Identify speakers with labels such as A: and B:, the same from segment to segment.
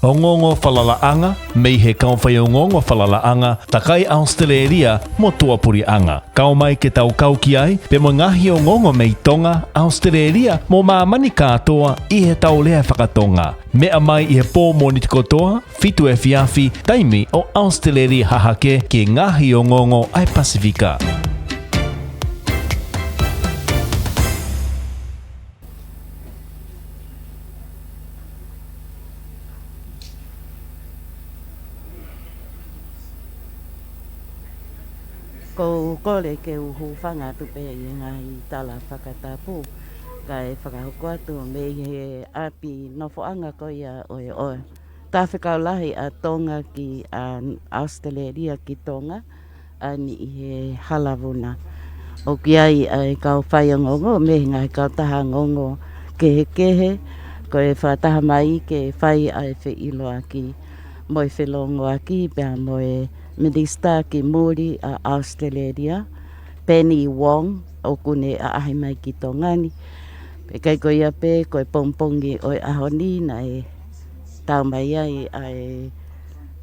A: O ngongo whalalaanga, mei he kaunwhai o ngongo whalalaanga, takai Australia mo tuapuri anga. Kau mai ke tau kauki ai, pe mo ngahi o ngongo mei Tonga, Australia mo mamani katoa i he tau lea whakatonga. Mea mai i he pō moniti kotoa, fitu e fiafi, taimi o Australia hahake ki ngahi o ngongo ai Pasifika.
B: Ko kore ke uhu whanga tupe i ngai tala whakatapu. Kai whakahoko atu me he api nofoanga ko ia oe oe. Tā whekaulahi a Tonga ki a Australia ki Tonga. Ani i he halavuna. O ki ai ai kau whai ngongo me ngai kau taha ngongo kehe. Ko e whataha mai ke whai ai whi iloa ki. Moi whelongo aki pia moi Minister ki Muri a Australia, Penny Wong, o kune a ahi mai ki Tongani. Pe kai ko ia pe, ko e pongpongi o e ahoni na e tau mai ai ai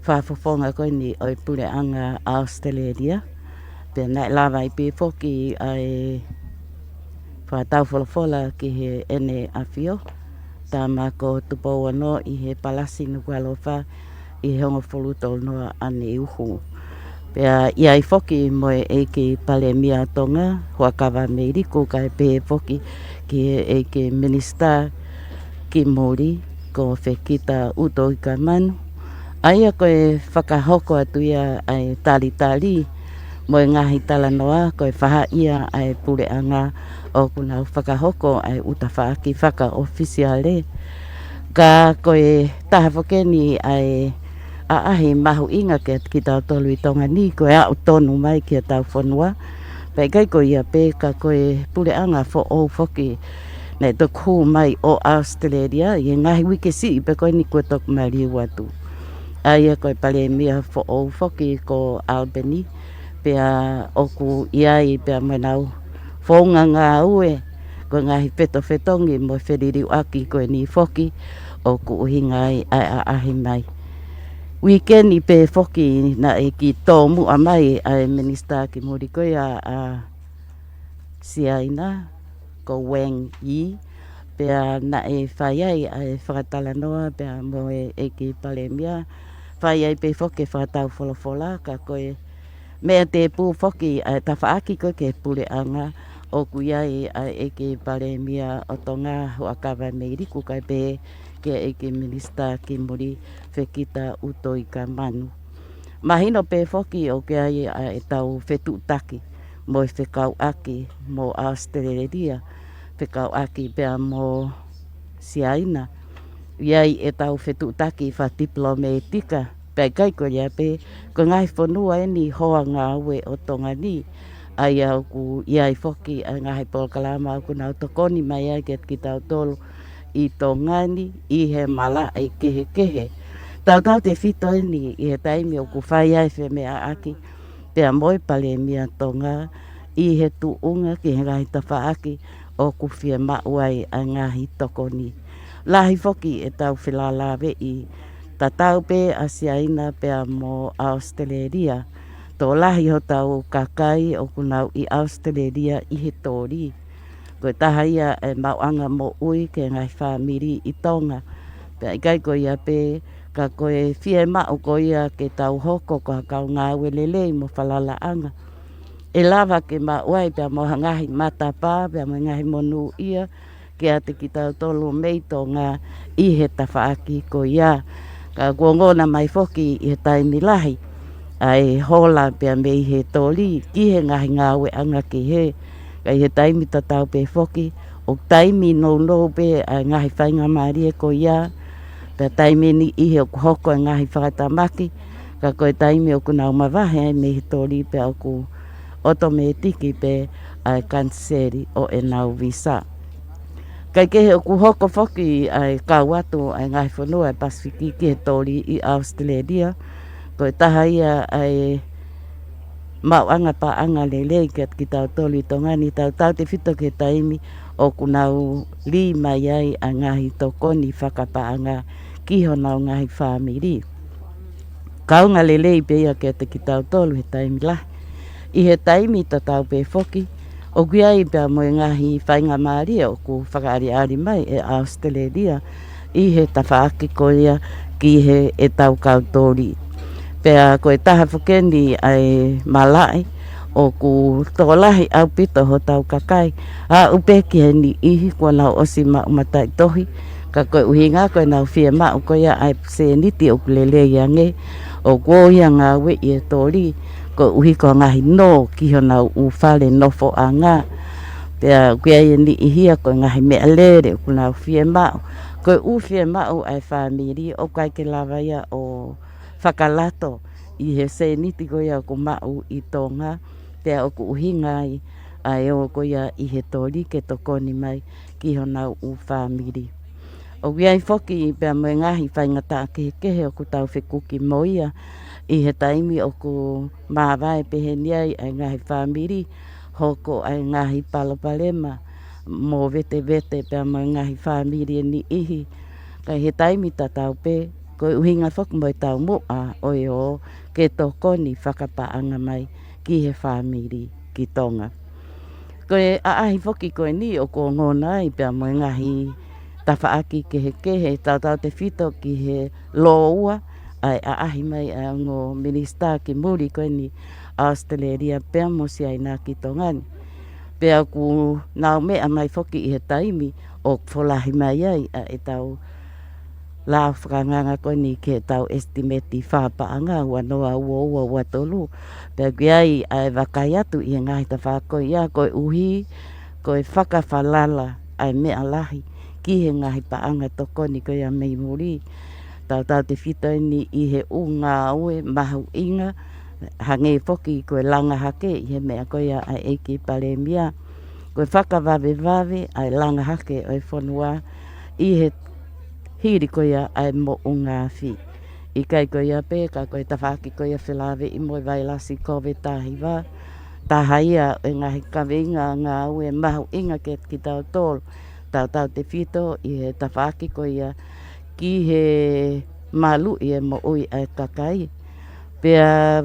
B: whafofonga koe ni o e pure anga Australia. Pe nai lawa i pe foki ai whatau wholofola ki he ene awhio. Tā mako tupo wano i he palasi Nuku'alofa i he hongo wholuto noa ane uhu. Pea iai foki moe e ki pale mia Tonga, Hu'akavameiliku kai pe foki ki e ki Minister ki Muri, ko Fekita Utoikamanu. Aia koe whakahoko atu ia ai tali, moe ngahi tala noa, koe whaha ia ai pure anga o kuna whakahoko ai utawhaaki whaka-officiale. Ka koe taha whakeni ai a ahi mahu inga ki tau tolu i Tonga ni, koe au tonu mai ki a tau whanua. Pai kai ko ia pe ka koe pure anga fo o whoki nei to ku mai o Australia, i ngahi wike si i pe koe ni kua tok mari watu. Aia koe pale mia fo o whoki ko Albany, pea oku iai pea manau whaunga ngā ue, koe ngahi fetongi mo wheririu aki koe ni whoki, oku uhinga ai a ahi mai. Weekend i pe foki na e ki tōmu a mai ai Minister ki Muri koe a siaina ko Wong i pea na e whai ai ai whakatala noa pea mo e ki palemia whai ai pe foki whakatau wholofola ka koe mea te pū foki ai ta whaaki koe ke pure anga o kuiai ai e ki palemia o Tonga Hu'akavameiliku kai pe ke e ki Minister ki Muri Fekita Utoikamanu. Mahino pe foki o ke ai e tau whetu taki mo e whekau aki mo Australia, whekau aki pea mo siaina. Iai e tau whetu taki wha diplomatika, pea kai ko ia pe, ko ngai whanua e ni hoa ngā ue o Tonga ni, ai au ku iai foki a ngai polkalama au ku nau tokoni mai ai ki tau tolu i Tongani, i he mala ai kehe. Tau te whito ni i he taimi o ku whai ai whe mea aki, pea moi pale mia Tonga, i he tuunga ki he ngahi tawha aki, o ku whia mauai a ngahi tokoni. Lahi foki e tau whelalawe i tatau pe asiaina pea mo Australia, tō lahi ho tau kakai o kunau i Australia i he tori. Koe taha ia e mauanga mo ui ke ngai whamiri i Tonga. Pea i kai ko ia pe ka koe whie mau ko ia ke tau hoko ko kau ngā welelei mo whalalaanga. E lava ke mauai pea mo hangahi matapa pea mo ngahi monu ia ke ate ki tau tolu mei Tonga i he tawhaaki ko ia. Ka kuongona mai foki i he taimi lahi. Ai hola pea mei he toli ki he ngahi ngā we anga ki he. Kai he taimi tatau pe foki, o taimi no pe a ngahi whainga maari e ko ia, pea taimi ni ihe o hoko e ngahi whakatamaki, ka koe taimi o kunau mawahe me he tori pe o ku otometiki pe a kanseri o e nau visa. Kai ke he o ku hoko foki a kawatu a ngahi whanua e Pasifiki ki he tori i Australia, koe taha ia a mau anga pa anga lele ki tau tolu i Tongani tau te whito ke taimi o kunau li mai ai a ngahi tokoni whakapa anga ki hona o ngahi whamiri. Kaunga lelei pia ke te ki tau tolu he taimi lahi. I he taimi ta tau pe foki, o guiai pia mo ngahi whainga maaria o ku whakaari mai e Australia, i he tawhaaki koia ki he e tau kautori. Pea koe taha whakeni ai malai o ku tokolahi au pito ho tau kakai. A upe ki he ni ihi kua nau osi matai tohi. Ka koe uhinga koe nau fia mau koia ai se niti o kulele iange. O kua ia ngā we i e tori. Koe uhi ko ngahi no ki ho nau u whale nofo a ngā. Pea kuia i ni ihia koe ngahi mea lere o nau fia mau. Koe u fia mau ai whamiri o kai ke lawa ia o whakalato i he se niti koia ko mau i Tonga. Pea o ku uhinga ai o koia i he tori ke tokoni mai ki ho nau u whamiri. O wiai foki pea mo ngahi whaingata kehe o ku tau whekuki moia i he taimi o ku mawai peheniai ai ngahi whamiri hoko ai ngahi palopalema mo vete pea mo ngahi whamiri ni ihi kai he taimi ta tau pe ko uhinga foki mo tau moa oi o ke tokoni whakapaanga mai ki he whamiri ki Tonga. Koe aahi foki koe ni o ko ngona i pea mo ngahi tawhaaki kehe tau te whito ki he loa ai aahi mai a ngō minista ki muri koe ni Australia pea mo si ai nā ki Tongani. Pea ku nau mea mai foki i he taimi o wholahi mai ai a e tau la whakanganga koe ni ke tau estimate whapaanga ua noa ua watolu. Pea kiai ai wakai atu i ngahi ta whakoi ia koe uhi koe whakawhalala ai mea lahi. Ki he ngahi paanga tokoni ko ia mei muri. Tau te whito ni i he unga ue mahu inga. Hange foki koe langa hake i he mea ko ia ai eiki palemia. Koe whakawave ai langa hake oi whanua. I he hiri ko ia ai mo unga whi. I kai ko ia peka koe tawhaki ko ia whilawe i moi vailasi kowe tahiwa. Tahaia e ngahi kawinga ngā ue mahu inga ke ki tau tolu. Tau te whito i he tawhaki ko ia ki he malu i e mo ui ai kakai. Pea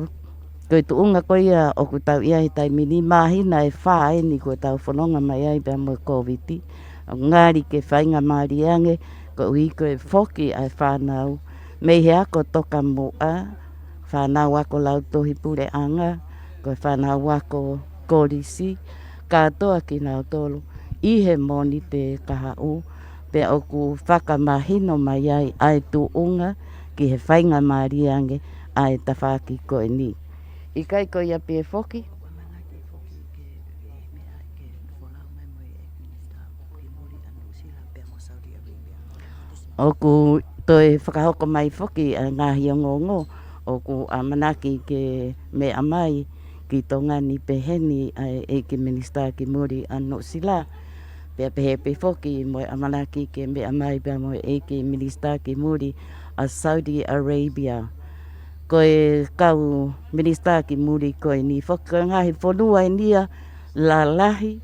B: koe tuunga ko ia o ku tau ia he taimi ni mahina e whae ni ko tau whanonga mai ai pea mo COVID. Ngāri ke whainga mariange ko ui koe whoki ai whanau. Mei he ako toka moa whanau ako lautohi pure anga. Koe whanau ako korisi katoa ki nau tolu. I he moni te kahau, pe o ku whakamahino mai ai tuunga ki he whainga mariange ai tawhaki koe ni. I kai koe ia pia foki? O ku toi whakahoko mai foki a ngahi o ngongo, o ku amanaki ke mea mai ki Tongani peheni ai eiki minista ki muri anu sila. Pea pehe pe foki mo amanaki ke mea mai pea mo eiki minista ki muri a Saudi Arabia. Koe kau minista ki muri koe ni foki koe ngahi whanua nia la lahi.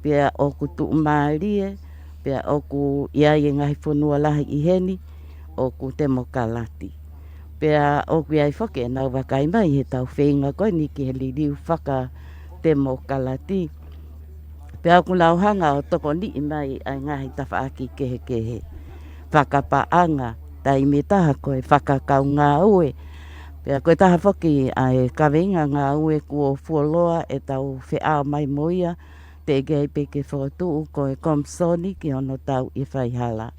B: Pea o ku tu maarie, pea o ku iai ngahi whanua lahi i heni, o ku temo kalati. Pea o ku iai foki e nau wakai mai he tau whenga koe ni ki he liliu whaka temo kalati. Pea ku lau hanga o toko ni mai ai ngahi tawhaaki kehe. Whakapaanga, tai me taha koe whakakau ngā ue. Pea koe taha whoki ai kawinga ngā ue kua fuoloa e tau wheao mai moia. Te gei peke whotu koe komsoni ki ono tau i whaihala.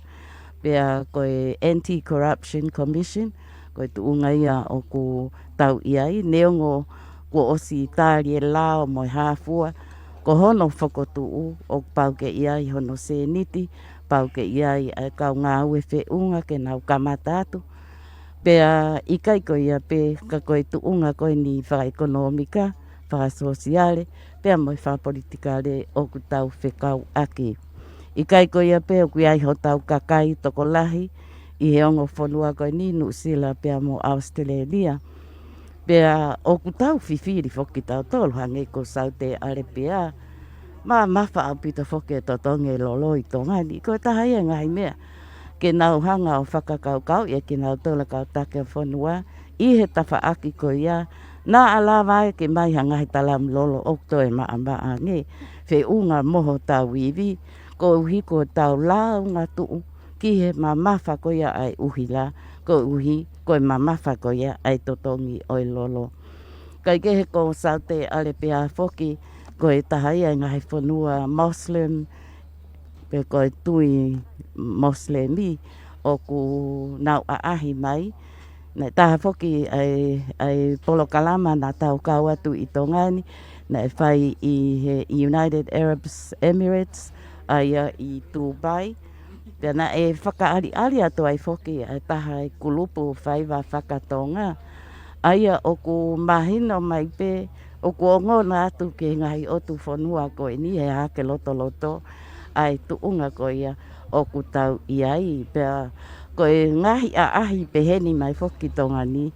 B: Pea koe Anti-Corruption Commission, koe tuunga ia o ku tau iai. Neongo kua osi tāri e lao moi hāfua. Ko hono whakotuu o pauke iai hono seniti, pauke iai ai kau ngā ue whiunga ke nau kamatatu. Pea ikai ko ia pe ka koe tuunga koe ni whaekonomika, whaesosiale, pea moi whapolitikare o ku tau whekau ake. Ikai ko ia pe o ku iai ho tau kakai toko lahi, i he ongo whanua koe ni Nuku'alofa pea mo Australia. Pea o ku tau whiwhiri whoki tau tolu hange ko saute are pea. Ma mawha au pita whoki e totonge lolo i Tongani. Ko taha ia ngai mea. ke nau hanga o whakakaukau ia ke nau tola kau take o whanua i he tawhaaki ko ia nā alawa ke mai hanga he talam lolo o toi maa nge whe unga moho tau iwi ko uhi ko tau la unga tuu ki he mamafa ko ia ai uhi la ko uhi ko mamafa ko ia ai totongi oi lolo kai ke he ko saute ale pia foki ko e tahai ai ngahi whanua Muslim pe ko e tui Muslimi o ku nau aahi mai na taha foki ai polo kalama na tau kau atu i Tongani na e whai i he United Arab Emirates aia i Dubai pia na e whakaari atu ai foki ai taha e kulupu whaiwa whakatonga aia o ku mahino mai pe o ku ongona atu ke ngahi o tu whanua ko e ni he hake loto ai tuunga ko ia o ku tau iai pia ko e ngahi ahi peheni mai foki Tongani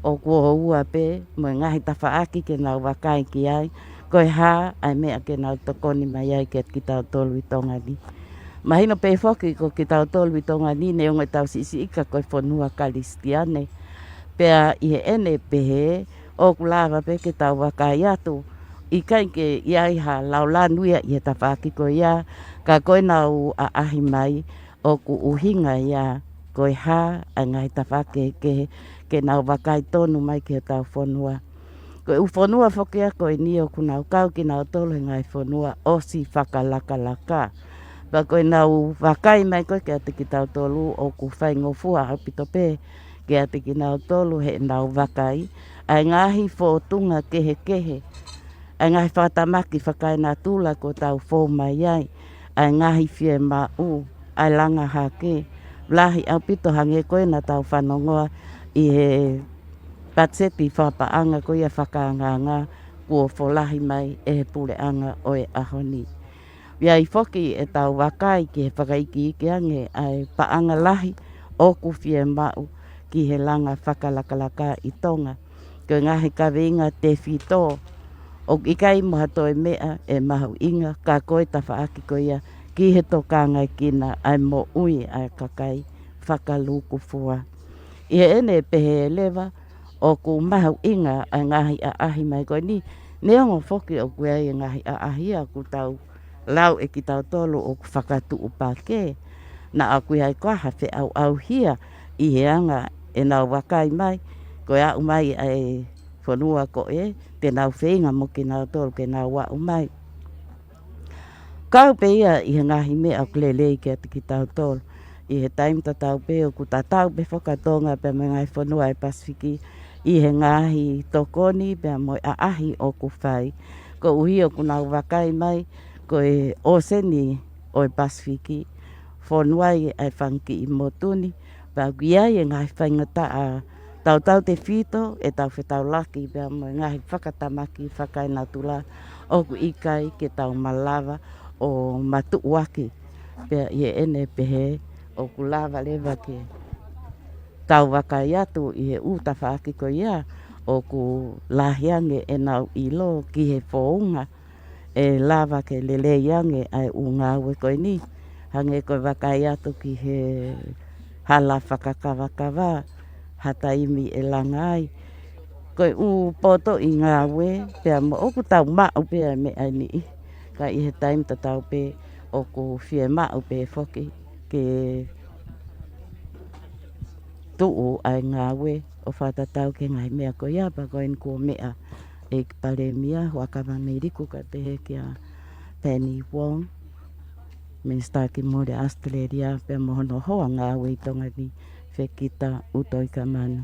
B: o ku ua pe mo ngahi tawhaaki ke nau wakai ki ai ko e ha ai mea ke nau tokoni mai ai ke ki tau tolu i Tongani mahino pe foki ko ki tau tolu i Tongani ne onge tau sisi ika ko e whanua kalistiane pea i he ene pehe o ku lava pe ke tau wakai atu i kai ke iai ha laulanuia i he tawhaaki ko ia ka koe nau ahi mai o ku uhinga ia koe ha ai ngai tawhake ke nau wakai tonu mai ke tau whanua. Koe u whanua whokia koe ni o ku nau kau ki nau tolu ngai whanua osi whakalaka. Ba koe nau wakai mai koe ke ate ki tau tolu o ku whai ngofua hapito pe ke ate ki nau tolu he nau wakai. Ai ngahi whotunga kehe. Ai ngahi whatamaki whakai nā tūla ko tau whō mai ai. Ai ngahi whie mau ai langa hake. Lahi au pito hange koe na tau whanongoa i he patseti whapaanga ko ia whakaanganga kua wholahi mai e he pureanga o e ahoni. Ia i whoki e tau wakai ki he whakaiki ike ange ai paanga lahi o ku whie mau ki he langa whakalakalaka i Tonga. Ko ngahi ka winga te whito o ikai moha toi mea e mahu inga ka koe ta whaaki ko ia ki he tokanga kina ai mo ui ai kakai whakaluku fua. I he ene pehe lewa o ku mahu inga ai ngahi a ahi mai koe ni neongo whoki o kua i ngahi a ahi a ku tau lau e ki tau tolu o ku whakatu upake na a kui hai koha whe au hia i he anga e nau wakai mai koe a umai ai whanua ko e te nau whenga mo ki nau tolu ke nau wa umai. Kau pe ia i he ngahi mea o klelei ke ati ki tau tolu. I he taim ta tau pe o ku ta tau pe whakatonga pe me ngai whanua e Pasifiki. I he ngahi tokoni pe mo a ahi o ku whai. Ko uhi o ku nau wakai mai ko e oseni o e Pasifiki. Whanuai ai whanki i motuni. Pa guiai e ngai whaingata a tau te whito e tau whetau laki pe mo ngahi whakatamaki whakai natula o ku ikai ke tau malawa o matu waki pe i ene pehe o ku lava lewa ke tau wakai atu i he uta whaaki ko ia o ku lahiange e nau ilo ki he whounga e lava ke lele iange ai unga ue koe ni hange koe wakai atu ki he hala whakakawakawa hataimi e langai koe u poto i ngā ue pia mo o ku tau mau pia me ai ni ka i he taim ta tau pe o ku whie mau pe foki ke tuu ai ngā ue o whatatau ke ngai mea ko ia pa koe ko mea e pare mia Hu'akavameiliku ka pehe kia Penny Wong Minister ki more Australia pe mohono hoa ngā ue i Tonga ni Fekita Utoikamanu.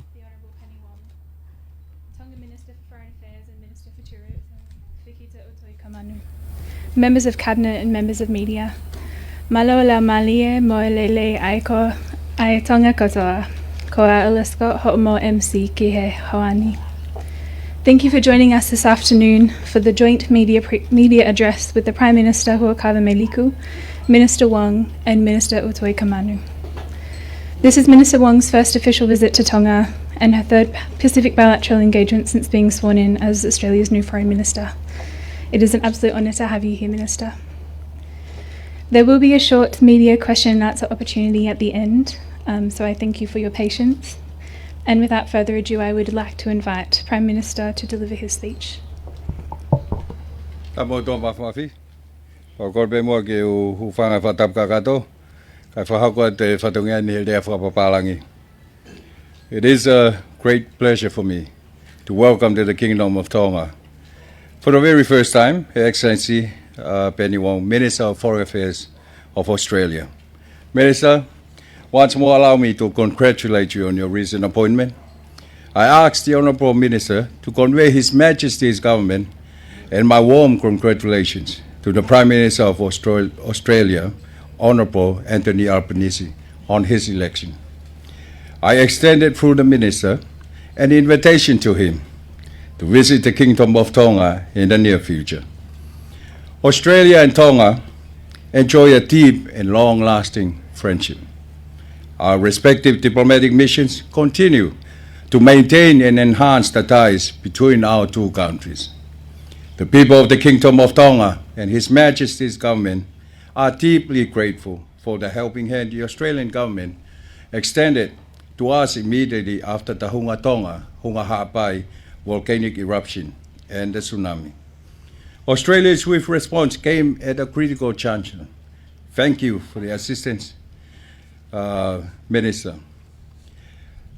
C: Tonga Minister for Foreign Affairs and Minister for Tourism, Fekita Utoikamanu. Members of Cabinet and members of media. Malo la malie moelele aiko ai Tonga kotoa. Koa ulasko ho'omo MC ki he hoani. Thank you for joining us this afternoon for the joint media address with the Prime Minister Hu'akavameiliku, Minister Wong and Minister Utoikamanu. This is Minister Wong's first official visit to Tonga and her third Pacific bilateral engagement since being sworn in as Australia's new Foreign Minister. It is an absolute honour to have you here, Minister. There will be a short media question and answer opportunity at the end, so I thank you for your patience. And without further ado, I would like to invite Prime Minister to deliver his speech.
D: Amo to mafi. O korbe mo ke u fanga fatap kakato. Kai whahako te whatungia ni he whapapalangi. It is a great pleasure for me to welcome to the Kingdom of Tonga. For the very first time, Her Excellency Penny Wong, Minister of Foreign Affairs of Australia. Minister, once more allow me to congratulate you on your recent appointment. I ask the Honourable Minister to convey His Majesty's government and my warm congratulations to the Prime Minister of Australia, Honourable Anthony Albanese, on his election. I extended through the Minister an invitation to him to visit the Kingdom of Tonga in the near future. Australia and Tonga enjoy a deep and long-lasting friendship. Our respective diplomatic missions continue to maintain and enhance the ties between our two countries. The people of the Kingdom of Tonga and His Majesty's government are deeply grateful for the helping hand the Australian government extended to us immediately after the Hu'akavameiliku volcanic eruption and the tsunami. Australia's swift response came at a critical juncture. Thank you for the assistance, Minister.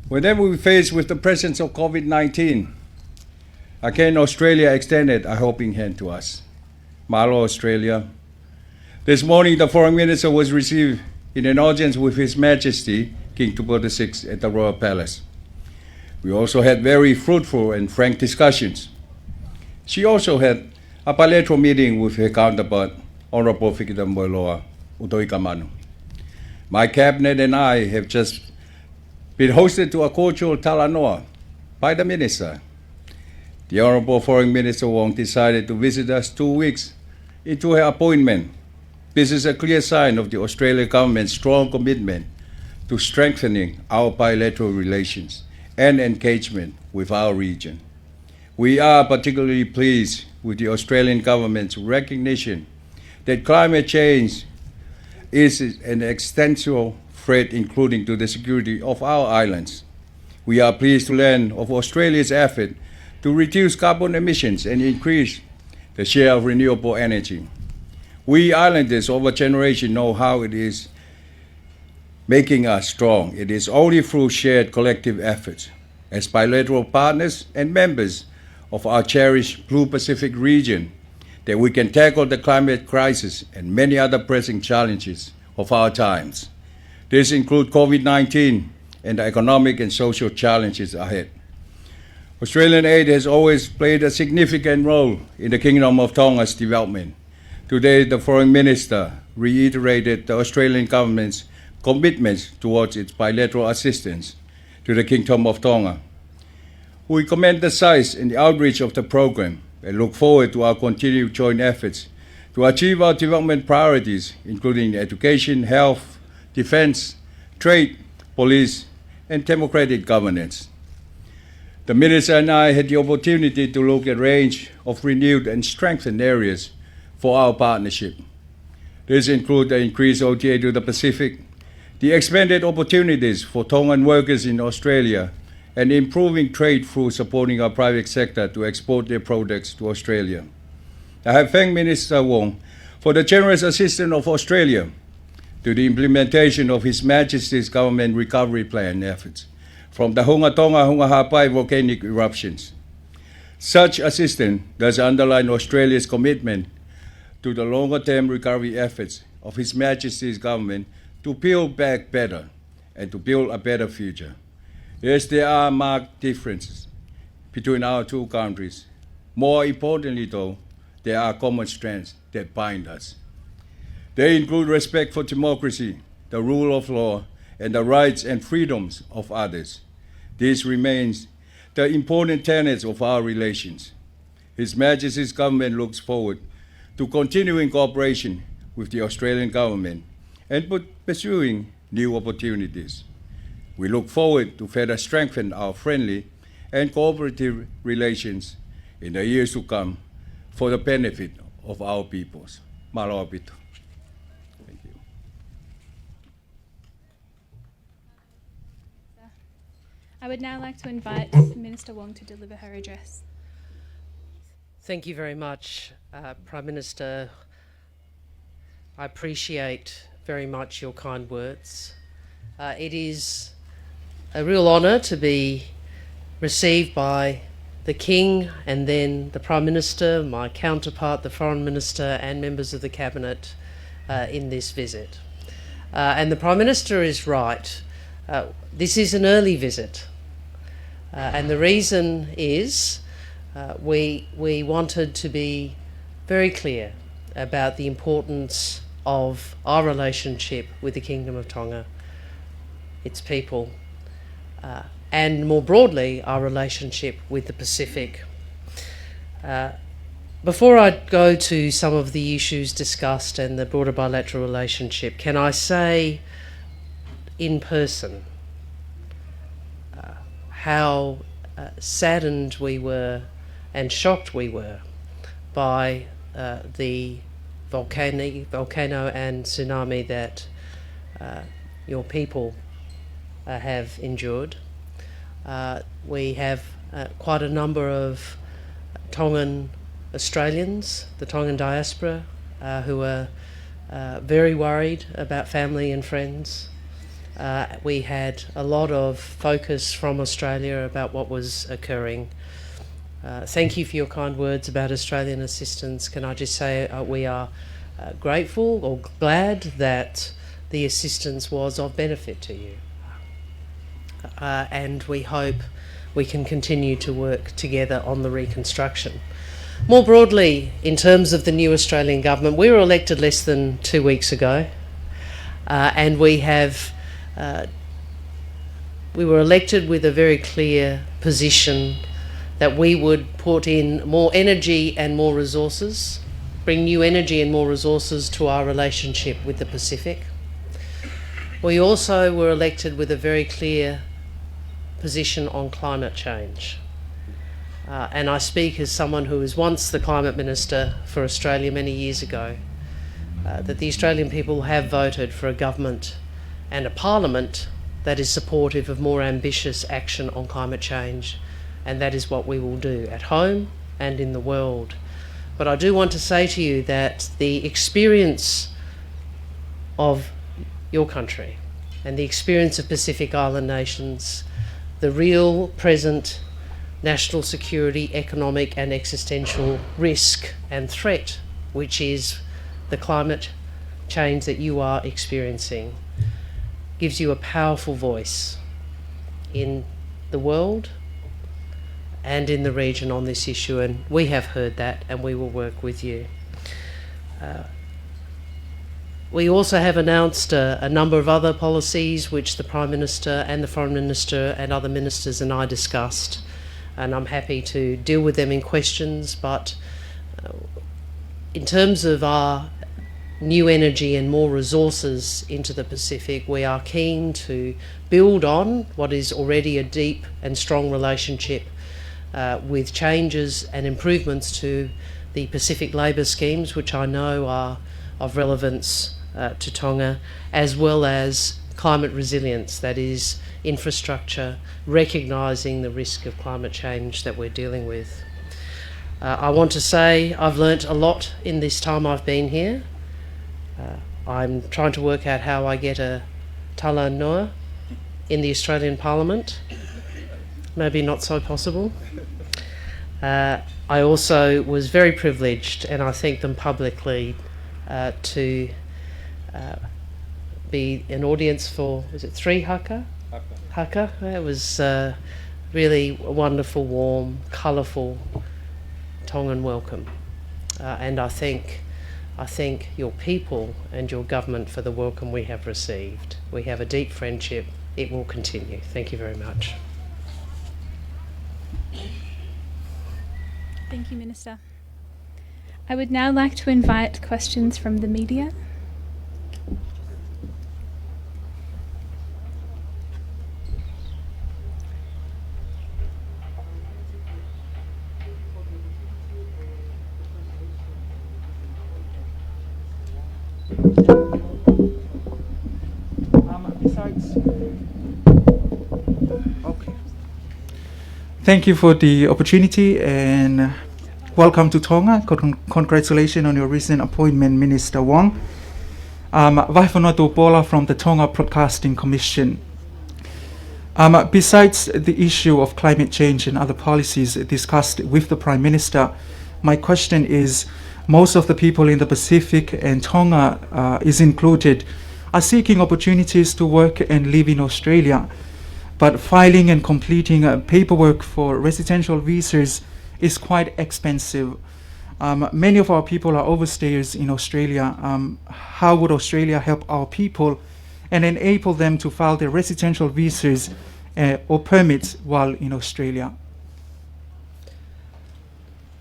D: Whenever we face with the presence of COVID-19, again Australia extended a helping hand to us. Malo, Australia. This morning, the Foreign Minister was received in an audience with His Majesty King Tupou VI at the Royal Palace. We also had very fruitful and frank discussions. She also had a bilateral meeting with her counterpart, Honourable Fekita Utoikamanu. My cabinet and I have just been hosted to a cordial talanoa by the Minister. The Honourable Foreign Minister Wong decided to visit us 2 weeks into her appointment. This is a clear sign of the Australian government's strong commitment to strengthening our bilateral relations and engagement with our region. We are particularly pleased with the Australian government's recognition that climate change is an existential threat, including to the security of our islands. We are pleased to learn of Australia's effort to reduce carbon emissions and increase the share of renewable energy. We islanders over generations know how it is making us strong. It is only through shared collective efforts as bilateral partners and members of our cherished Blue Pacific region that we can tackle the climate crisis and many other pressing challenges of our times. This includes COVID-19 and the economic and social challenges ahead. Australian aid has always played a significant role in the Kingdom of Tonga's development. Today, the Foreign Minister reiterated the Australian government's commitments towards its bilateral assistance to the Kingdom of Tonga. We commend the size and the outreach of the program and look forward to our continued joint efforts to achieve our development priorities, including education, health, defense, trade, police, and democratic governance. The Minister and I had the opportunity to look at a range of renewed and strengthened areas for our partnership. These include the increased OTA to the Pacific, the expanded opportunities for Tongan workers in Australia, and improving trade through supporting our private sector to export their products to Australia. I have thanked Minister Wong for the generous assistance of Australia to the implementation of His Majesty's Government Recovery Plan efforts from the Hu'akavameiliku volcanic eruptions. Such assistance does underline Australia's commitment to the longer-term recovery efforts of His Majesty's government to build back better and to build a better future. Yes, there are marked differences between our two countries. More importantly, though, there are common strengths that bind us. They include respect for democracy, the rule of law, and the rights and freedoms of others. This remains the important tenets of our relations. His Majesty's government looks forward to continuing cooperation with the Australian government and pursuing new opportunities. We look forward to further strengthen our friendly and cooperative relations in the years to come for the benefit of our peoples. Malo apito.
C: I would now like to invite Minister Wong to deliver her address.
E: Thank you very much, Prime Minister. I appreciate very much your kind words. It is a real honour to be received by the King and then the Prime Minister, my counterpart, the Foreign Minister, and members of the Cabinet in this visit. And the Prime Minister is right. This is an early visit. And the reason is we wanted to be very clear about the importance of our relationship with the Kingdom of Tonga, its people, and more broadly, our relationship with the Pacific. Before I go to some of the issues discussed and the broader bilateral relationship, can I say in person how saddened we were and shocked we were by the volcano and tsunami that your people have endured. We have quite a number of Tongan Australians, the Tongan diaspora, who are very worried about family and friends. We had a lot of focus from Australia about what was occurring. Thank you for your kind words about Australian assistance. Can I just say we are grateful or glad that the assistance was of benefit to you. And we hope we can continue to work together on the reconstruction. More broadly, in terms of the new Australian government, we were elected less than 2 weeks ago, and we were elected with a very clear position that we would put in more energy and more resources, bring new energy and more resources to our relationship with the Pacific. We also were elected with a very clear position on climate change. And I speak as someone who was once the Climate Minister for Australia many years ago, that the Australian people have voted for a government and a parliament that is supportive of more ambitious action on climate change, and that is what we will do at home and in the world. But I do want to say to you that the experience of your country and the experience of Pacific Island nations, the real present national security, economic and existential risk and threat, which is the climate change that you are experiencing, gives you a powerful voice in the world and in the region on this issue, and we have heard that and we will work with you. We also have announced a number of other policies which the Prime Minister and the Foreign Minister and other ministers and I discussed, and I'm happy to deal with them in questions, but in terms of our new energy and more resources into the Pacific, we are keen to build on what is already a deep and strong relationship with changes and improvements to the Pacific labour schemes, which I know are of relevance to Tonga, as well as climate resilience, that is infrastructure, recognising the risk of climate change that we're dealing with. I want to say I've learnt a lot in this time I've been here. I'm trying to work out how I get a tala noa in the Australian Parliament. Maybe not so possible. I also was very privileged, and I thank them publicly, to be an audience for, was it 3 haka? Haka. It was really a wonderful, warm, colourful Tongan welcome. And I thank your people and your government for the welcome we have received. We have a deep friendship. It will continue. Thank you very much.
C: Thank you, Minister. I would now like to invite questions from the media.
F: Besides, okay. Thank you for the opportunity and welcome to Tonga. Congratulations on your recent appointment, Minister Wong. Vaiwhanato Paula from the Tonga Broadcasting Commission. Besides the issue of climate change and other policies discussed with the Prime Minister, my question is, most of the people in the Pacific and Tonga is included are seeking opportunities to work and live in Australia, but filing and completing paperwork for residential visas is quite expensive. Many of our people are overstayers in Australia. How would Australia help our people and enable them to file their residential visas or permits while in Australia?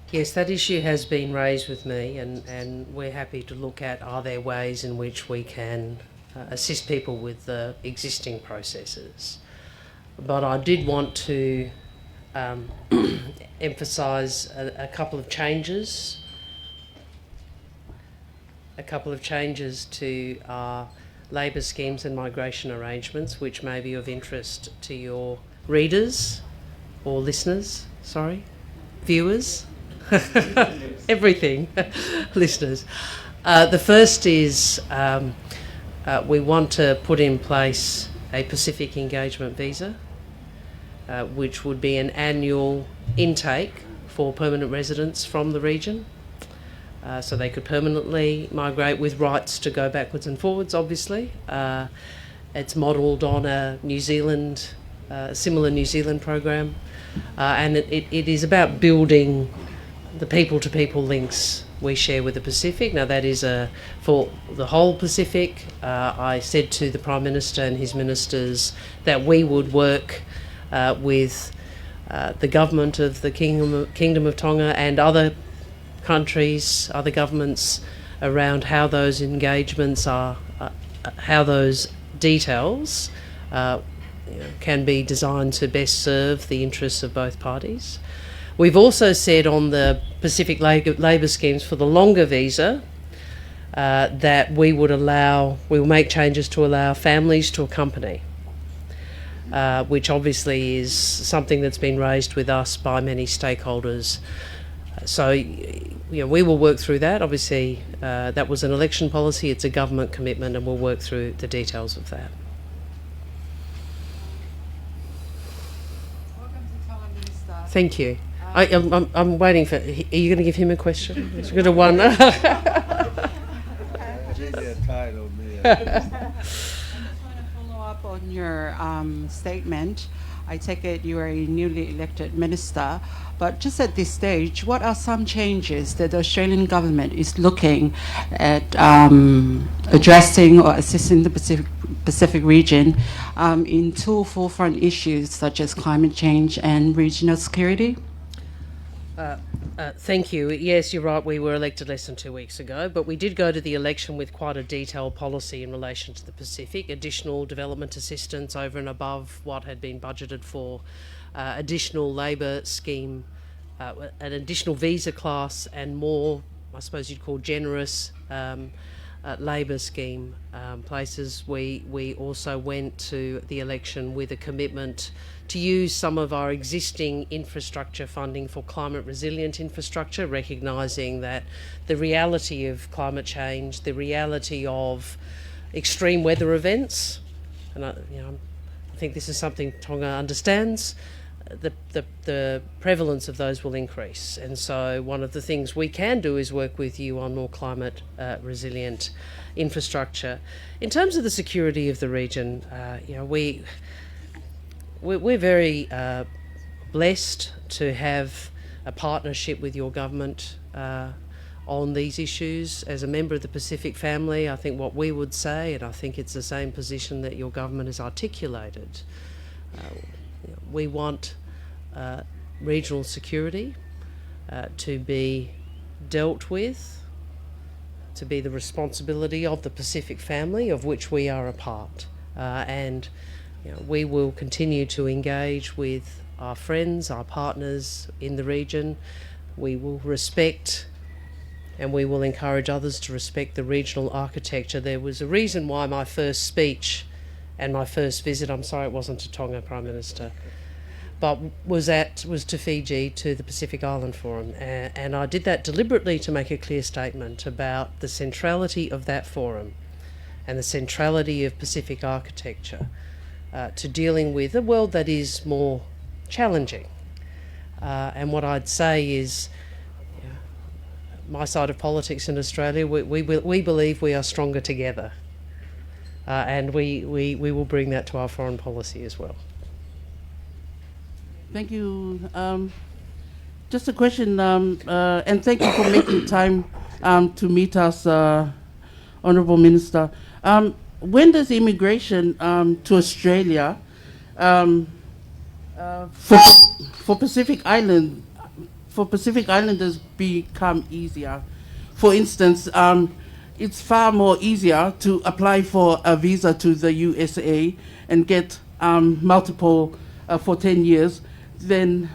E: Yes, that issue has been raised with me, and we're happy to look at are there ways in which we can assist people with the existing processes. But I did want to emphasise a couple of changes. To our labour schemes and migration arrangements, which may be of interest to your readers or listeners, viewers, everything, listeners. The first is we want to put in place a Pacific engagement visa, which would be an annual intake for permanent residents from the region. So they could permanently migrate with rights to go backwards and forwards, obviously. It's modelled on a similar New Zealand program. And it is about building the people-to-people links we share with the Pacific. Now that is for the whole Pacific. I said to the Prime Minister and his ministers that we would work with the government of the Kingdom of Tonga and other countries, other governments around how those engagements are, how those details can be designed to best serve the interests of both parties. We've also said on the Pacific labour schemes for the longer visa that we will make changes to allow families to accompany, which obviously is something that's been raised with us by many stakeholders. So, we will work through that. Obviously, that was an election policy. It's a government commitment, and we'll work through the details of that.
G: Welcome to Tonga, Minister.
E: Thank you. I'm waiting for... Are you going to give him a question? He's got a one.
G: I just want to follow up on your statement. I take it you are a newly elected minister, but just at this stage, what are some changes that the Australian government is looking at addressing or assisting the Pacific region in two forefront issues such as climate change and regional security?
E: Thank you. Yes, you're right, we were elected less than 2 weeks ago, but we did go to the election with quite a detailed policy in relation to the Pacific, additional development assistance over and above what had been budgeted for, additional labour scheme, an additional visa class, and more, I suppose you'd call generous labour scheme places. We also went to the election with a commitment to use some of our existing infrastructure funding for climate resilient infrastructure, recognising that the reality of climate change, the reality of extreme weather events, and I think this is something Tonga understands, the prevalence of those will increase. And so one of the things we can do is work with you on more climate resilient infrastructure. In terms of the security of the region, we're very blessed to have a partnership with your government on these issues. As a member of the Pacific family, I think what we would say, and I think it's the same position that your government has articulated, we want regional security to be dealt with, to be the responsibility of the Pacific family, of which we are a part. And we will continue to engage with our friends, our partners in the region. We will respect and we will encourage others to respect the regional architecture. There was a reason why my first speech and my first visit, I'm sorry it wasn't to Tonga, Prime Minister, but was to Fiji, to the Pacific Island Forum, and I did that deliberately to make a clear statement about the centrality of that forum and the centrality of Pacific architecture to dealing with a world that is more challenging. And what I'd say is, my side of politics in Australia, we believe we are stronger together, and we will bring that to our foreign policy as well.
H: Thank you. Just a question, and thank you for making time to meet us, Honourable Minister. When does immigration to Australia for Pacific Islanders become easier? For instance, it's far more easier to apply for a visa to the USA and get multiple for 10 years than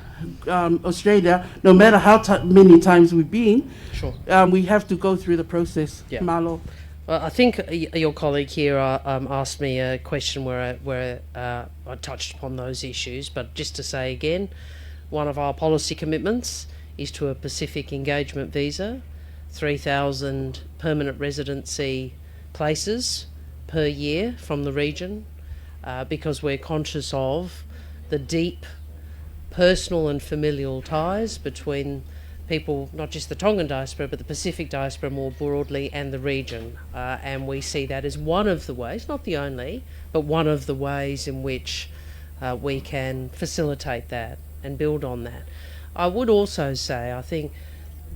H: Australia, no matter how many times we've been.
E: Sure.
H: We have to go through the process.
E: Yeah.
H: Malo.
E: Well, I think your colleague here asked me a question where I touched upon those issues, but just to say again, one of our policy commitments is to a Pacific engagement visa, 3,000 permanent residency places per year from the region, because we're conscious of the deep personal and familial ties between people, not just the Tongan diaspora, but the Pacific diaspora more broadly, and the region. And we see that as one of the ways, not the only, but one of the ways in which we can facilitate that and build on that. I would also say, I think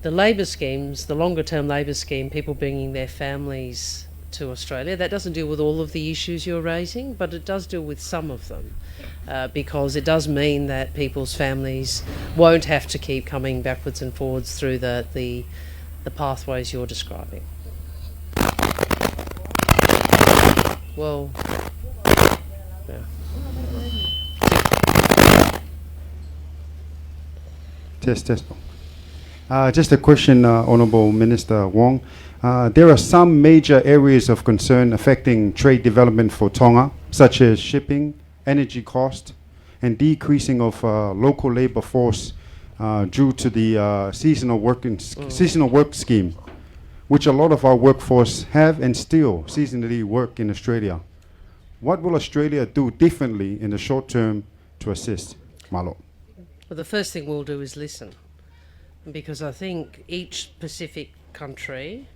E: the labour schemes, the longer term labour scheme, people bringing their families to Australia, that doesn't deal with all of the issues you're raising, but it does deal with some of them, because it does mean that people's families won't have to keep coming backwards and forwards through the pathways you're describing. Well, yeah.
I: Test. Just a question, Honourable Minister Wong. There are some major areas of concern affecting trade development for Tonga, such as shipping, energy cost, and decreasing of local labour force due to the seasonal work scheme, which a lot of our workforce have and still seasonally work in Australia. What will Australia do differently in the short term to assist? Malo.
E: Well, the first thing we'll do is listen, because I think each Pacific country,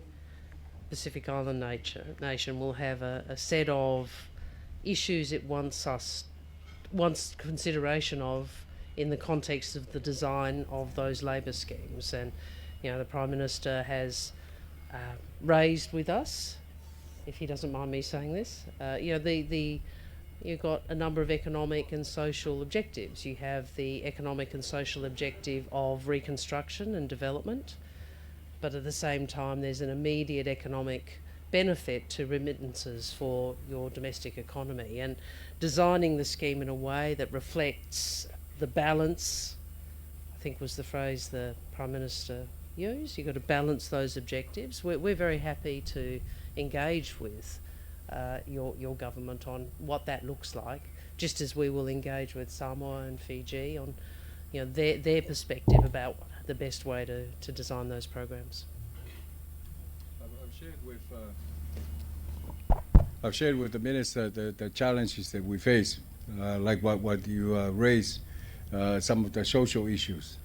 E: Pacific Island nation will have a set of issues it wants consideration of in the context of the design of those labour schemes. And the Prime Minister has raised with us, if he doesn't mind me saying this, you've got a number of economic and social objectives. You have the economic and social objective of reconstruction and development, but at the same time there's an immediate economic benefit to remittances for your domestic economy, and designing the scheme in a way that reflects the balance, I think was the phrase the Prime Minister used. You've got to balance those objectives. We're very happy to engage with your government on what that looks like, just as we will engage with Samoa and Fiji on their perspective about the best way to design those programs.
D: I've shared with the Minister the challenges that we face, like what you raised, some of the social issues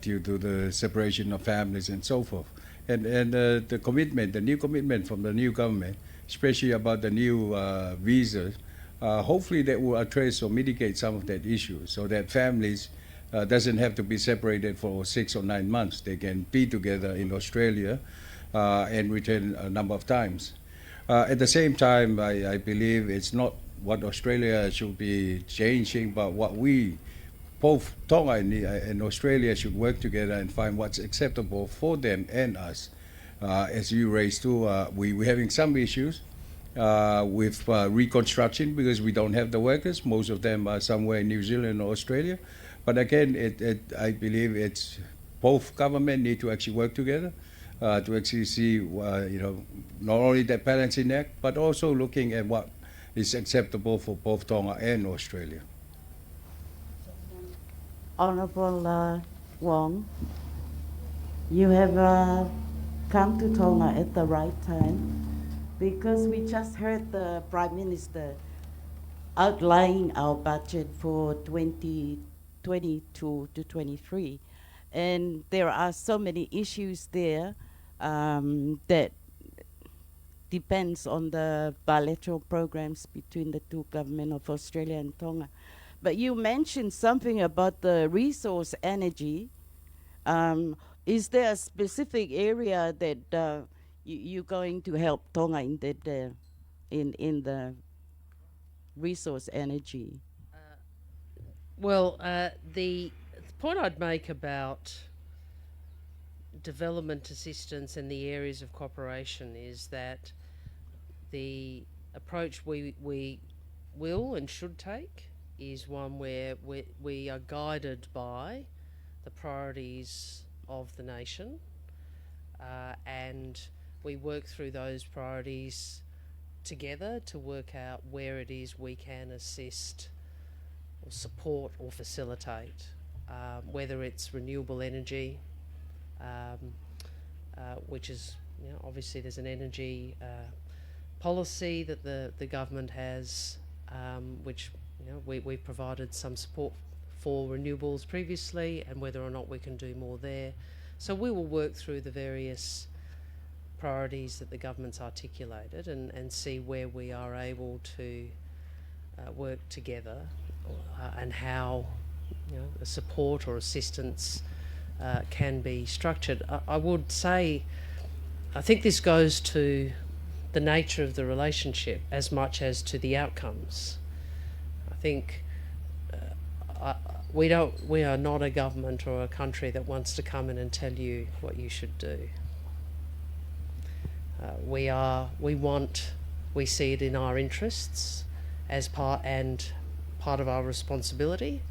D: due to the separation of families and so forth. And the commitment, the new commitment from the new government, especially about the new visas, hopefully that will address or mitigate some of that issue, so that families doesn't have to be separated for 6 or 9 months. They can be together in Australia and return a number of times. At the same time, I believe it's not what Australia should be changing, but what we, both Tonga and Australia, should work together and find what's acceptable for them and us. As you raised too, we're having some issues with reconstruction because we don't have the workers. Most of them are somewhere in New Zealand or Australia. But again, I believe it's both government need to actually work together to actually see, not only that balancing act, but also looking at what is acceptable for both Tonga and Australia.
B: Honorable Wong, you have come to Tonga at the right time because we just heard the Prime Minister outlining our budget for 2022 to 23. And there are so many issues there that depends on the bilateral programs between the two governments of Australia and Tonga. But you mentioned something about the resource energy. Is there a specific area that you're going to help Tonga in that in the resource energy?
E: Well, the point I'd make about development assistance and the areas of cooperation is that the approach we will and should take is one where we are guided by the priorities of the nation, and we work through those priorities together to work out where it is we can assist or support or facilitate, whether it's renewable energy, which is, obviously there's an energy policy that the government has, which we've provided some support for renewables previously, and whether or not we can do more there. So we will work through the various priorities that the government's articulated and see where we are able to work together, and how support or assistance can be structured. I would say, I think this goes to the nature of the relationship as much as to the outcomes. I think we are not a government or a country that wants to come in and tell you what you should do. We see it in our interests as part of our responsibility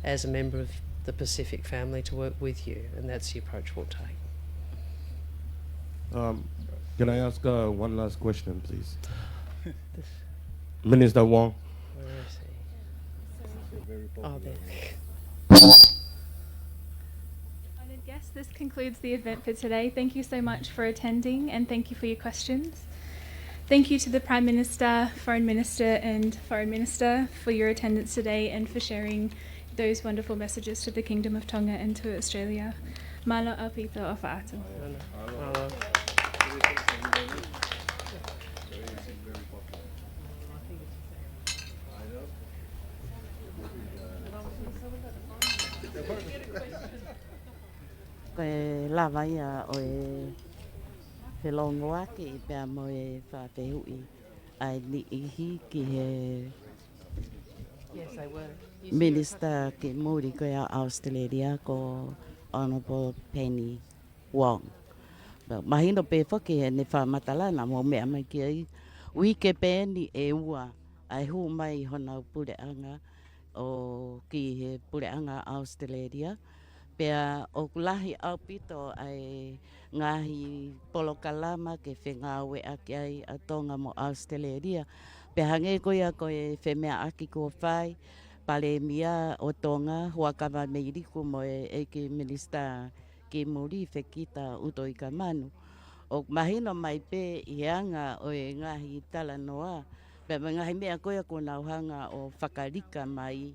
E: as a member of the Pacific family to work with you, and that's the approach we'll take.
J: Can I ask one last question, please? Minister Wong.
E: Where is he? Oh, there.
C: Honored guests, this concludes the event for today. Thank you so much for attending, and thank you for your questions. Thank you to the Prime Minister, Foreign Minister and Foreign Minister for your attendance today and for sharing those wonderful messages to the Kingdom of Tonga and to Australia. Malo au pito o whaatu.
E: Malo.
B: Koe lawa ia o e whelongo ake I pia mo e whawhehui ai ni ihi ki he
E: Yes, they were.
B: Minister ki muri koe a Australia ko Honorable Penny Wong. Mahino pe whake he ne whamatalana mo mea mai ki ai wike pēni e ua ai hu mai hona pureanga o ki he pureanga Australia. Pea o kulahi au pito ai ngahi polokalama ke whengawe aki ai a Tonga mo Australia. Pea hange koia koe whemea aki ko whai pale mia o Tonga Hu'akavameiliku mo e ki Minister ki muri Fekita Utoikamanu. O mahino mai pe I anga o e ngahi tala noa. Pea ngahi mea koia ko nauhanga o whakarika mai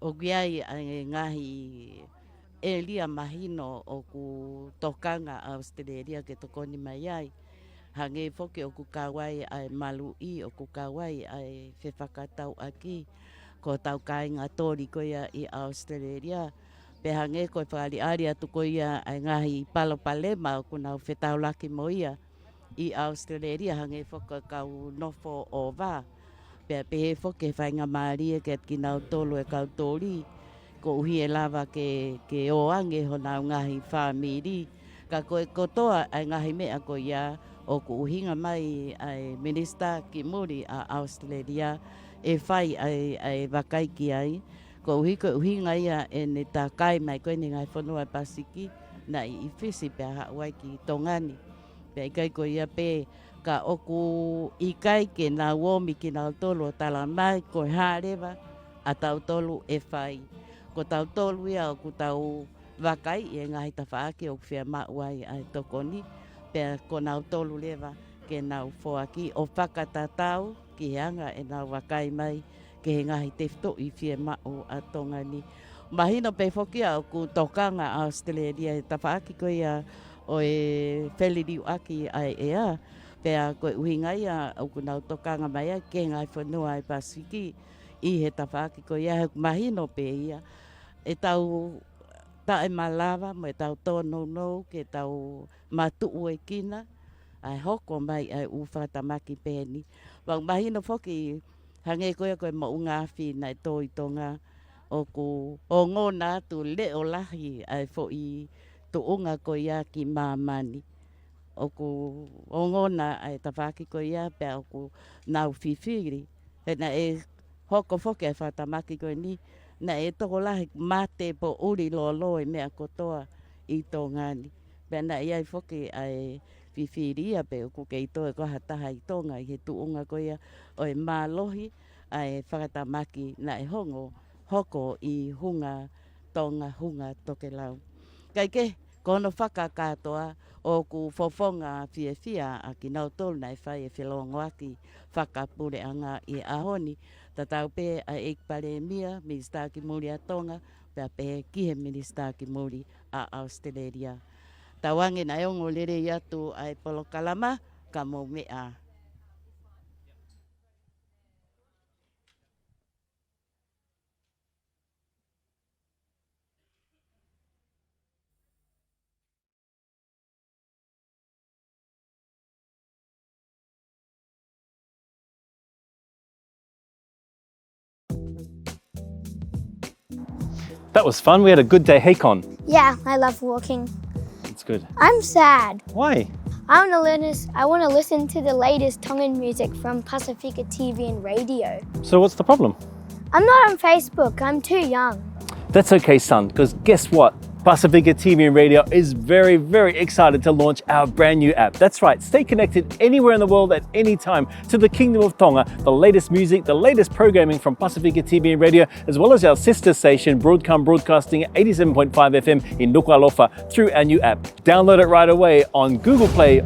B: o giai ai ngahi e lia mahino o ku tokanga Australia ke tokoni mai ai. Hange foke o ku kawai ai malui o ku kawai ai whewhakatau aki ko tau kainga tori koia I Australia. Pe hange koe whakari ari atu koia ai ngahi palo palema o ku nau whetau laki mo ia I Australia hange foke kau nofo o wā. Pe he foke whainga maarie ke ki nau tolu e kau tori. Ko uhi e lava ke oange hona ngahi whamiri. Ka koe kotoa ai ngahi mea ko ia o ku uhinga mai ai Minister ki muri a Australia e whai ai wakaiki ai. Ko uhinga ia e ne tā kai mai koe ni ngai whanua Pasifika na I whisi pe a hawai ki Tongani. Pe kai ko ia pe ka oku I kai ke nā womi ki nā tolu o tala mai ko hārewa a tau tolu e whai. ko tau tolu ia o ko tau wakai e ngahi ta whaaki o whia mauai ai tokoni pe ko nau tolu lewa ke nau foaki o whakatatau ki anga e nau wakai mai ke he ngahi te fto i whia mau a Tongani. Mahino pe foki au ku tokanga a Australia e ta whaaki ko ia o e wheliriu aki ai ea pe a koe uhinga ia au ku nau tokanga mai a ke ngai whanua e Pasifiki i he ta whaaki ko ia mahino pe ia e tau ta e malawa mo e tau tono no ke tau matu e kina ai hoko mai ai u whatamaki pēni. Wang mahino foki hange koe koe mo unga whina e tō i Tonga o ku o ngona tu leo lahi ai fo i tu unga ko ia ki mamani. O ku o ngona ai tawhaki ko ia pe o ku nau whiwhiri. He na e hoko foki ai whatamaki ko ni na e toko lahi mate po uri lo e mea kotoa i Tongani. Pe na iai foki ai whiwhiria pe o ku kei toe ko hataha i Tonga i he tuunga ko ia o e mālohi ai whakatamaki na e hongo hoko i hunga Tonga hunga tokelau. Kai ke kono whakakatoa o ku fofonga whiawhia a ki nau tolu nei whai e whilongo aki whakapure anga i ahoni. Tatau pe a ekpare mia minister ki muri a Tonga pe a pe ki he minister ki muri a Australia. Tawangi na eongo lere i atu ai polo kalama ka mo mea.
K: That was fun. We had a good day. Hey, Con.
L: Yeah, I love walking.
K: It's good.
L: I'm sad.
K: Why?
L: I want to listen to the latest Tongan music from Pasifika TV and radio.
K: So what's the problem?
L: I'm not on Facebook. I'm too young.
K: That's okay, son, because guess what? Pasifika TV and Radio is very, very excited to launch our brand new app. That's right, stay connected anywhere in the world at any time to the Kingdom of Tonga, the latest music, the latest programming from Pasifika TV and Radio, as well as our sister station, Broadcom, broadcasting at 87.5 FM in Nuku'alofa through our new app. Download it right away on Google Play.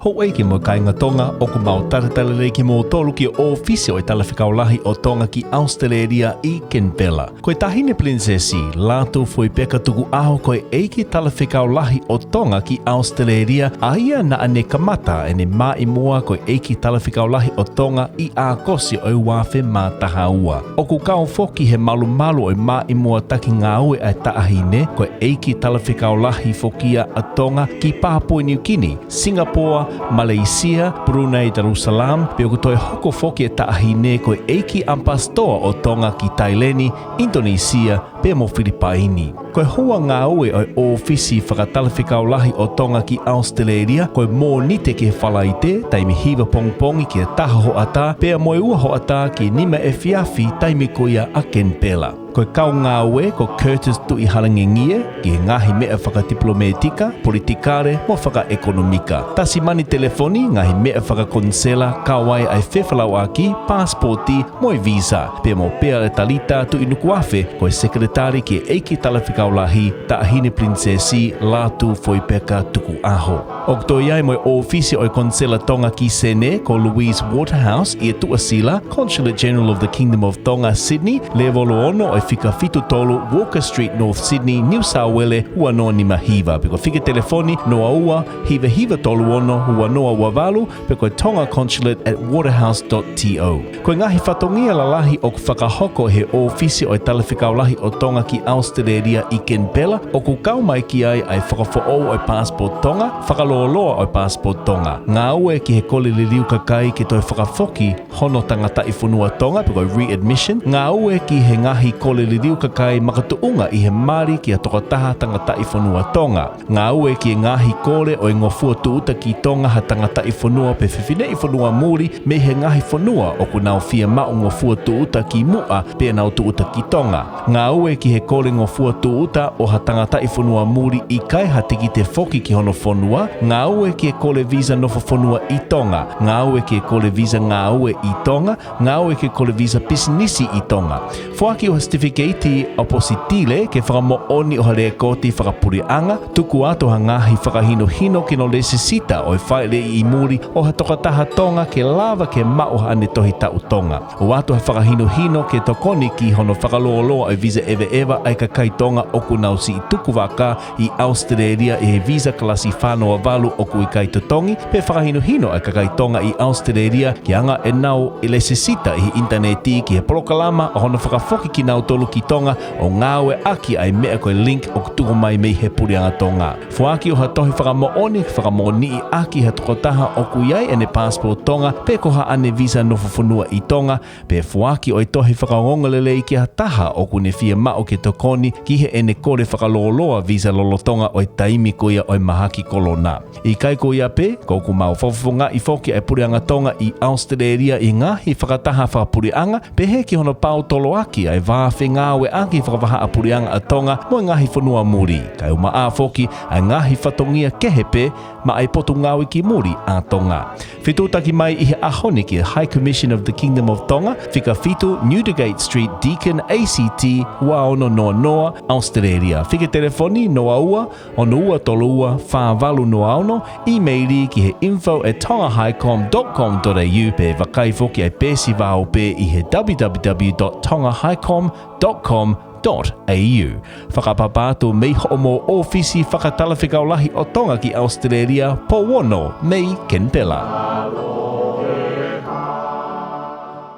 A: Ho'ei ki mo kainga Tonga o ku mau taratala ki mo tolu ki ofisi o tala whikaulahi o Tonga ki Australia i Canberra. Koe tahine princesi, lātou foi peka tuku aho koe eiki tala whikaulahi o Tonga ki Australia a ia na ane kamata ene mai mua koe eiki tala whikaulahi o Tonga i a kosi o wafe mā taha ua. O ku kao foki he malu o mai mua taki ngā ue ai taahine koe eiki tala whikaulahi fokia a Tonga ki Papua New Guinea, Singapore, Malaysia, Brunei Darussalam, pe o toi hoko foki e taahine koe eiki ampastoa o Tonga ki Taileni, Indonesia, pe mo Filipaini. Koe hoa ngā ue o ofisi whakatala whikaulahi o Tonga ki Australia, koe mō nite ke whalaite, taimi hiwa pongpongi ki a taha ho ata, pe moe ua ho ata ki nima e fiafi taimi koia a Canberra. Koe kau ngā ue ko Curtis tui harangengie ki ngahi mea whakadiplomatika, politikare mo whakaekonomika. Tasi mani telefoni ngahi mea whakakonsela kawai ai whewhalau aki, pasporti mo i visa. Pe mo pea le talita tu inukuafe koe sekretari ki eiki tala whikaulahi taahine princesi lātu foi peka tuku aho. O kto iai mo ofisi o konsela Tonga ki Sene ko Louise Waterhouse i e tuasila, Consulate General of the Kingdom of Tonga, Sydney, le volo ono o fika fitu tolu Walker Street, North Sydney, New South Wales, hua noa ni mahiva. Peko fika telefoni noa ua, hiva tolu ono, hua noa wavalu, peko Tonga Consulate at waterhouse.to. Koe ngahi whatongia lalahi o whakahoko he ofisi o tala whikaulahi o Tonga ki Australia i Canberra, o ku kaumai ki ai whakafo o passport Tonga, whakaloloa o passport Tonga. Ngā ue ki he kole le liu kakai ki toi whakafoki hono tangata i whunua Tonga, peko readmission. Ngā ue ki he ngahi kole le liriu kakai makatuunga i he mari ki a tokataha tangata i whanua Tonga. Ngā ue ki e ngahi kore o e ngofua tuuta ki Tonga ha tangata i whanua pe whiwhine i whanua muri me he ngahi whanua o ku nau fia mao ngofua tuuta ki mua pe nau tuuta ki Tonga. Ngā ue ki he kore ngofua tuuta o ha tangata i whanua muri i kai ha tiki te foki ki hono whanua. Ngā ue ki e kore visa nofo whanua i Tonga. Ngā ue ki e kore visa ngā ue i Tonga. Ngā ue ki e kore visa pisinisi i Tonga. Fuaki o certificate o positile ke whakamo oni o harea koti whakapurianga, tuku ato ha ngahi whakahino hino ke no lesisita o e whaile i muri o ha tokataha Tonga ke lava ke mao ha ane tohi tau Tonga. O ato ha whakahino hino ke tokoni ki hono whakaloloa o visa ewa ai ka kai Tonga o ku nau si i tuku waka i Australia e he visa kalasi whanoa walu o ku i kai totongi, pe whakahino hino ai ka kai Tonga i Australia ki anga e nau i lesisita i interneti ki he polokalama o hono whakafoki ki nau tolu ki Tonga o ngāwe aki ai mea koe link o kutuko mai mei he purianga Tonga. Fuaki o ha tohi whakamooni, whakamooni i aki ha tukotaha o ku iai ene passport Tonga, pe ko ha ane visa nofo whanua i Tonga, pe fuaki o i tohi whakaongalele i ki ha taha o ku ne fia mao ke tokoni ki he ene kore whakaloloa visa lolotonga o i taimi koia o i mahaki kolona. I kai koia pe, ko ku mau whafunga i foki ai purianga Tonga i Australia i ngahi whakataha whakapurianga, pe he ki hono pau tolo aki ai vāwhi ngāwe aki whakawaha a purianga a Tonga mo ngahi whanua muri. Kai uma a foki ai ngahi whatongia kehepe ma ai potu ngāwe ki muri a Tonga. Whitutaki mai i he ahoni ki High Commission of the Kingdom of Tonga, whika whitu Newdigate Street, Deakin, ACT, Waono Noa Noa, Australia. Whika telefoni noa ua, ono ua tolo ua, whāwalu noa ono, e-maili ki he info@tongahighcom.com.au pe wakai foki ai pēsi wāo pe i he www.tongahighcom.com.au. Whakapapāto mei homo ofisi whakatalawhikaulahi o Tonga ki Australia, po wono mei Kenpela.